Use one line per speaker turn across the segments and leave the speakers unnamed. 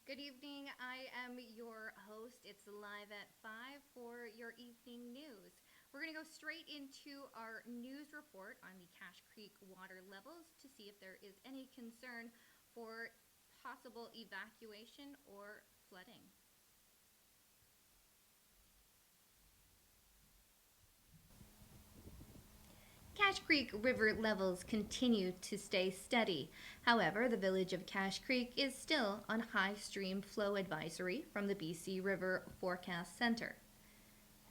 Good evening. I am your host. It's live at 5 for your evening news. We're going to go straight into our news report on the Cache Creek water levels to see if there is any concern for possible evacuation or flooding. Cache Creek River levels continue to stay steady. However, the village of Cache Creek is still on high stream flow advisory from the BC River Forecast Centre.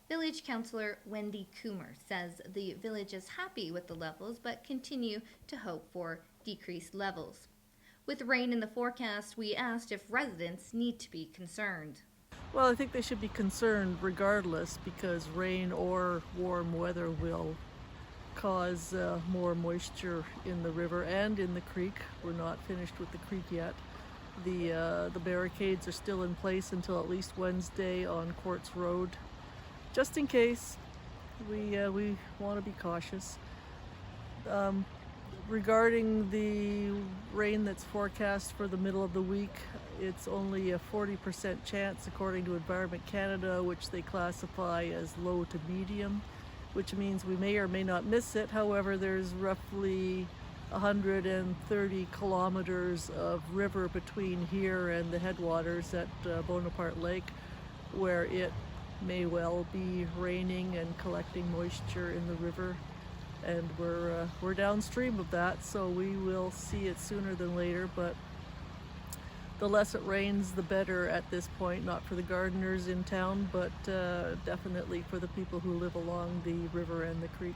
Village Councillor Wendy Coomer says the village is happy with the levels but continue to hope for decreased levels. With rain in the forecast, we asked if residents need to be concerned.
Well, I think they should be concerned regardless because rain or warm weather will cause more moisture in the river and in the creek. We're not finished with the creek yet. The barricades are still in place until at least Wednesday on Quartz Road. Just in case, we want to be cautious. Regarding the rain that's forecast for the middle of the week, it's only a 40% chance according to Environment Canada, which they classify as low to medium, which means we may or may not miss it. However, there's roughly 130 kilometers of river between here and the headwaters at Bonaparte Lake, where it may well be raining and collecting moisture in the river. And we're downstream of that, so we will see it sooner than later. But the less it rains, the better at this point. Not for the gardeners in town, but definitely for the people who live along the river and the creek.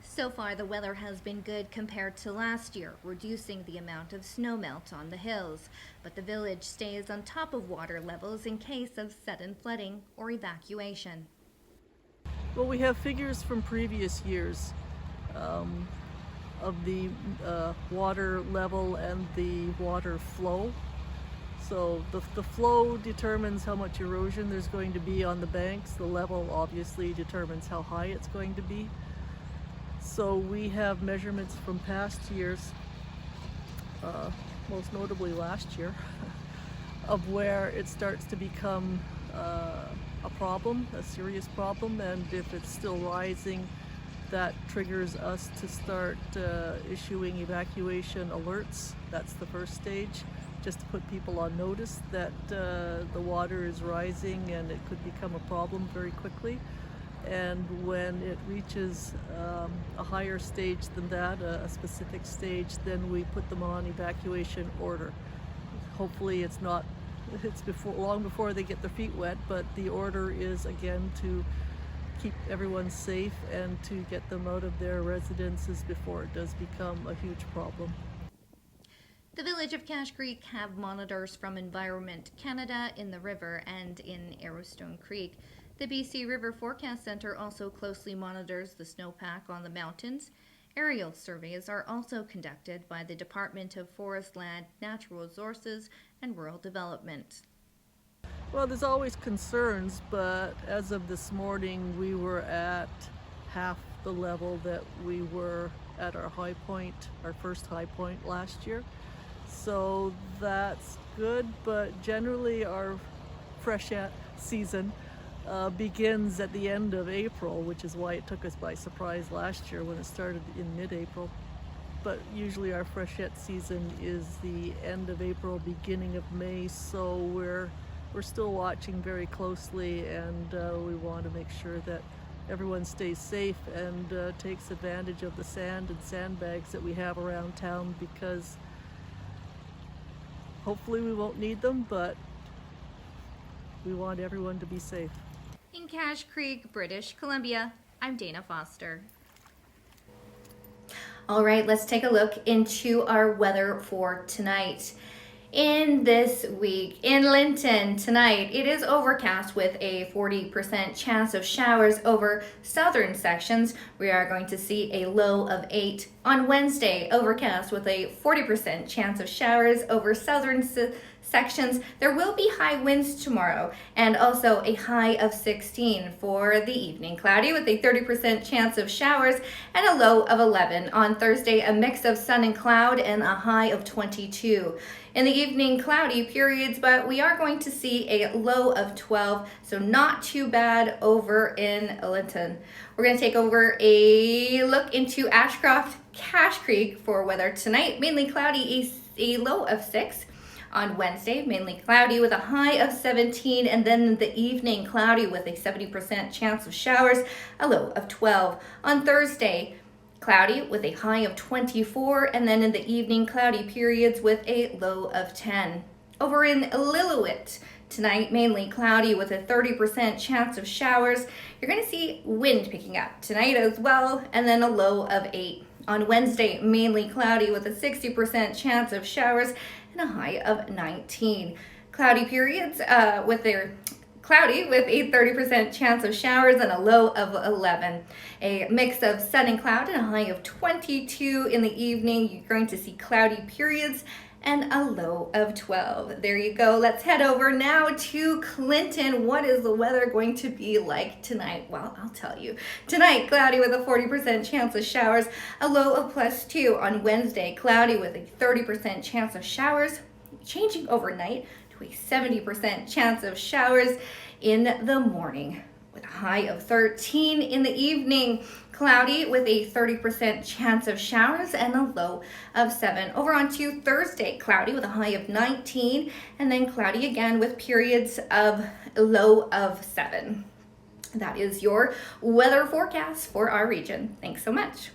So far, the weather has been good compared to last year, reducing the amount of snowmelt on the hills. But the village stays on top of water levels in case of sudden flooding or evacuation.
Well, we have figures from previous years of the water level and the water flow. So the flow determines how much erosion there's going to be on the banks. The level obviously determines how high it's going to be. So we have measurements from past years, most notably last year, of where it starts to become a problem, a serious problem, and if it's still rising, that triggers us to start issuing evacuation alerts. That's the first stage, just to put people on notice that the water is rising and it could become a problem very quickly. And when it reaches a higher stage than that, a specific stage, then we put them on evacuation order. Hopefully it's long before they get their feet wet, but the order is again to keep everyone safe and to get them out of their residences before it does become a huge problem.
The village of Cache Creek have monitors from Environment Canada in the river and in Arrowstone Creek. The BC River Forecast Centre also closely monitors the snowpack on the mountains. Aerial surveys are also conducted by the Department of Forest Land, Natural Resources and Rural Development.
Well, there's always concerns, but as of this morning, we were at half the level that we were at our high point, our first high point last year. So that's good, but generally our freshet season begins at the end of April, which is why it took us by surprise last year when it started in mid-April. But usually our freshet season is the end of April, beginning of May, so we're still watching very closely, and we want to make sure that everyone stays safe and takes advantage of the sand and sandbags that we have around town, because hopefully we won't need them, but we want everyone to be safe.
In Cache Creek, British Columbia, I'm Dana Foster. All right, let's take a look into our weather for tonight. In this week, in Linton tonight, it is overcast with a 40% chance of showers over southern sections. We are going to see a low of 8. On Wednesday, overcast with a 40% chance of showers over southern sections. There will be high winds tomorrow and also a high of 16 for the evening. Cloudy with a 30% chance of showers and a low of 11. On Thursday, a mix of sun and cloud and a high of 22. In the evening, cloudy periods, but we are going to see a low of 12, so not too bad over in Linton. We're going to take over a look into Ashcroft Cache Creek for weather tonight. Mainly cloudy, a low of 6. On Wednesday, mainly cloudy with a high of 17, and then in the evening, cloudy with a 70% chance of showers, a low of 12. On Thursday, cloudy with a high of 24, and then in the evening, cloudy periods with a low of 10. Over in Lillooet, tonight, mainly cloudy with a 30% chance of showers. You're going to see wind picking up tonight as well, and then a low of 8. On Wednesday, mainly cloudy with a 60% chance of showers and a high of 19. Cloudy periods cloudy with a 30% chance of showers and a low of 11. A mix of sun and cloud and a high of 22 in the evening. You're going to see cloudy periods and a low of 12. There you go. Let's head over now to Clinton. What is the weather going to be like tonight? Well, I'll tell you. Tonight, cloudy with a 40% chance of showers, a low of +2. On Wednesday, cloudy with a 30% chance of showers, changing overnight to a 70% chance of showers in the morning, with a high of 13 in the evening. Cloudy with a 30% chance of showers and a low of 7. Over on to Thursday, cloudy with a high of 19, and then cloudy again with periods of a low of 7. That is your weather forecast for our region. Thanks so much.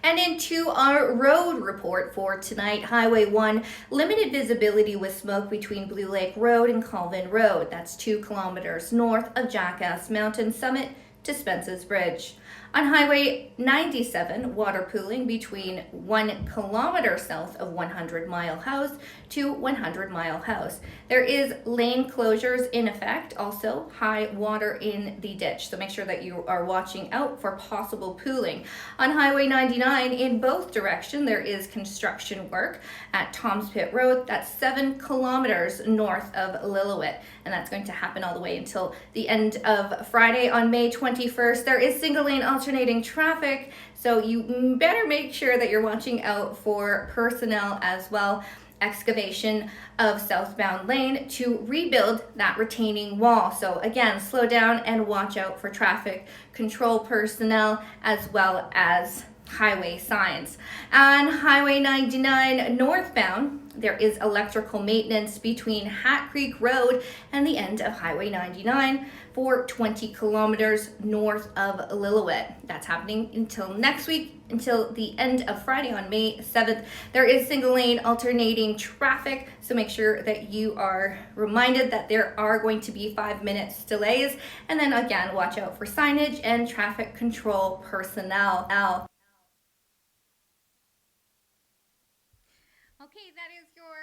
And into our road report for tonight, Highway 1, limited visibility with smoke between Blue Lake Road and Colvin Road. That's 2 kilometers north of Jackass Mountain Summit to Spence's Bridge. On Highway 97, water pooling between 1 kilometer south of 100 Mile House to 100 Mile House. There is lane closures in effect, also high water in the ditch. So make sure that you are watching out for possible pooling. On Highway 99, in both directions, there is construction work at Tom's Pit Road. That's 7 kilometers north of Lillooet. And that's going to happen all the way until the end of Friday on May 21st. There is single lane alternating traffic, so you better make sure that you're watching out for personnel as well. Excavation of southbound lane to rebuild that retaining wall. So again, slow down and watch out for traffic control personnel as well as highway signs. On Highway 99 northbound, there is electrical maintenance between Hat Creek Road and the end of Highway 99 for 20 kilometers north of Lillooet. That's happening until next week, until the end of Friday on May 7th. There is single lane alternating traffic, so make sure that you are reminded that there are going to be 5 minutes delays. And then again, watch out for signage and traffic control personnel. Okay, that is your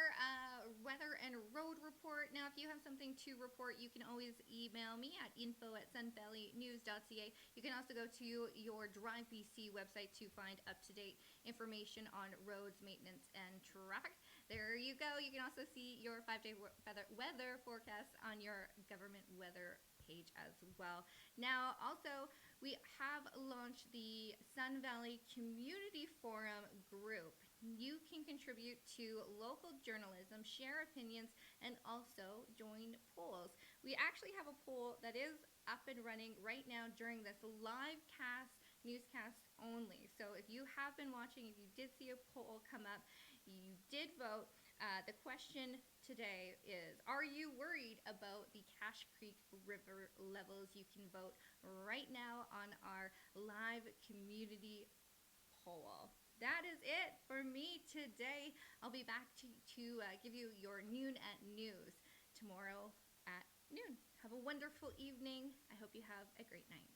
weather and road report. Now, if you have something to report, you can always email me at info@sunvalleynews.ca. You can also go to your Drive BC website to find up-to-date information on roads, maintenance, and traffic. There you go. You can also see your 5-day weather forecast on your government weather page as well. Now, also, we have launched the Sun Valley Community Forum group. You can contribute to local journalism, share opinions, and also join polls. We actually have a poll that is up and running right now during this live newscast only. So if you have been watching, if you did see a poll come up, you did vote. The question today is, are you worried about the Cache Creek River levels? You can vote right now on our live community poll. That is it for me today. I'll be back to give you your noon at news tomorrow at noon. Have a wonderful evening. I hope you have a great night.